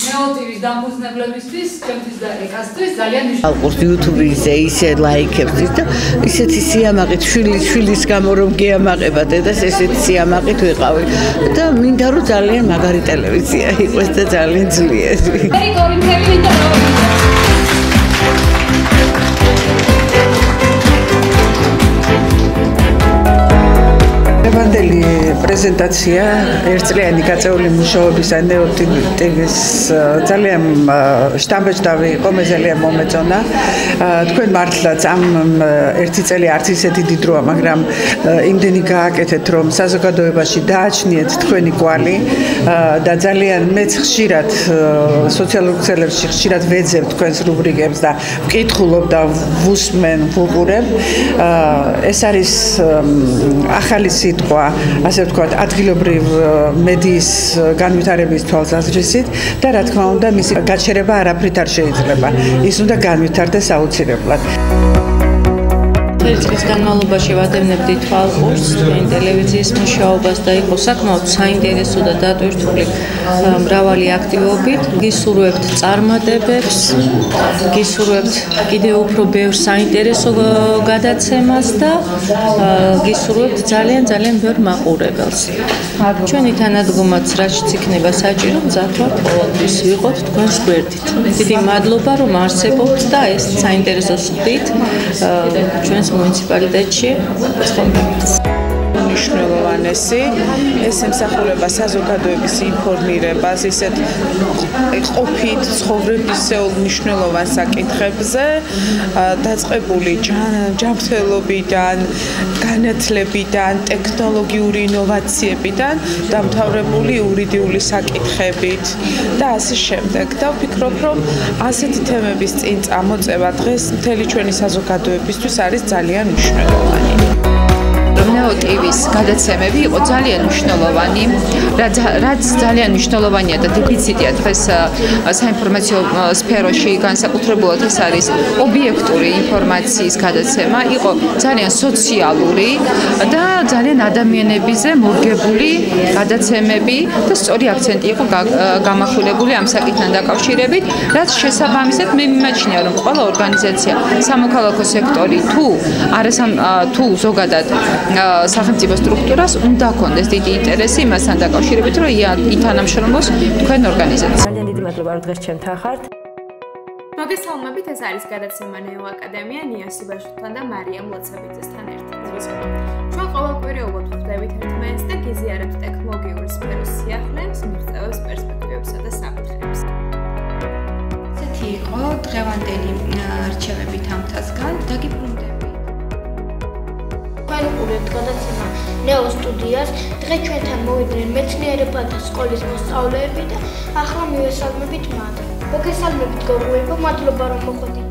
ნეოტივის დამფუძნებლებისთვის, ჩემთვის და ეკასთვის ძალიან მნიშვნელოვანია. YouTube-ზე ისე ლაიქებს და ისეთი სიამაყით შვილის გამო რომ გეამაყება დედას ესეთი სიამაყით ვიყავი და მინდა რომ ძალიან მაგარი ტელევიზია იყოს და ძალიან ძლიერი. Evangeli პრეზენტაცია ერთწლიანი გაწეული მუშაობისა ნეოტივის ძალიან შთამბეჭდავი იყო მე ძალიან მომეწონა თქვენ მართლაც ამ ერთი წელი არც ისეთი დიდ როა მაგრამ იმდენი გააკეთეთ რომ საზოგადოებაში დააჩნიეთ თქვენი კვალი და ძალიან მეც ხშირად სოციალურ ქსელებში ხშირად ვეძებ თქვენს რუბრიკებს და ვკითხულობ და ვუსმენ ვუყურებ ეს არის ახალი სიტყვა ასე ვთქვათ ადგილობრივ მედიის განვითარების თვალსაზრისით და რა თქმა უნდა მისი გაჩერება არაფრით არ შეიძლება ის უნდა განვითარდეს აუცილებლად წლის განმავლობაში ვადევნებდი თვალყურს ტელევიზიის მუშაობას და იყო საკმაოდ საინტერესო და დატვირთული მრავალი აქტივობით გისურვებთ წარმატებებს გისურვებთ კიდევ უფრო ბევრ საინტერესო გადაცემას და გისურვებთ ძალიან ბევრ მაყურებელს ჩვენი თანადგომაც რაც იქნება საჭირო მზადვართ ყოველთვის ვიყოთ თქვენს გვერდით დიდი მადლობა რომ არსებობთ და ეს საინტერესო ხდით ჩვენს მუნიციპალიტეტში ცხოვრობთ. მნიშვნელოვანესი ეს ემსახურება საზოგადოების ინფორმირებას ისეთ ყოფით ცხოვრებისეულ მნიშვნელოვან საკითხებზე დაწყებული ჯანმრთელობიდან განათლებიდან ტექნოლოგიური ინოვაციებიდან დამთავრებული იურიდიული საკითხებით და ასე შემდეგ და ვფიქრობ რომ ასეთი თემების წინ წამოწევა დღეს მთელი ჩვენი საზოგადოებისთვის არის ძალიან მნიშვნელოვანი. ნეოტივის გადაცემები იყო ძალიან მნიშვნელოვანი, რაც ძალიან მნიშვნელოვანია და დეფიციტია დღეს საინფორმაციო სფეროში, განსაკუთრებულად ეს არის ობიექტური ინფორმაციის გადაცემა, იყო ძალიან სოციალური და ძალიან ადამიანებიზე მორგებული გადაცემები და სწორი აქცენტი იყო გამახვილებული ამ საკითხთან დაკავშირებით, რაც შესაბამისად მე მიმაჩნია, რომ ყველა ორგანიზაცია, სამოქალაქო სექტორი თუ ზოგადად სახელმწიფო სტრუქტურას უნდა ჰქონდეს დიდი ინტერესი იმასთან დაკავშირებით, რომ ითანამშრომლოს თქვენ ორგანიზაციას. ძალიან დიდი მადლობა, რომ დღეს ჩემთან ხართ. მოგესალმებით, ეს არის გადაცემა ნეო აკადემია ნიასი ბაშუთან და მარიამ ლოცავიძესთან ერთად. ჩვენ ყოველკვირეულად ვხვდებით ერთმანეთს და გიზიარებთ ტექნოლოგიური სფეროს სიახლეებს, მიღწევებს, პერსპექტივებსა და საფრთხეებს. ესეთი იყო დღევანდელი რჩევები თამთასგან. დაგიბრუნდებით. უყურებთ გადაცემა ნეო სტუდიას. დღეს ჩვენთან მოვიდნენ მეცნიერებათა სკოლის მოსწავლეები და ახლა მივესალმებით მათ. მოგესალმებით გოგოებო, მადლობა რომ მოხვედით.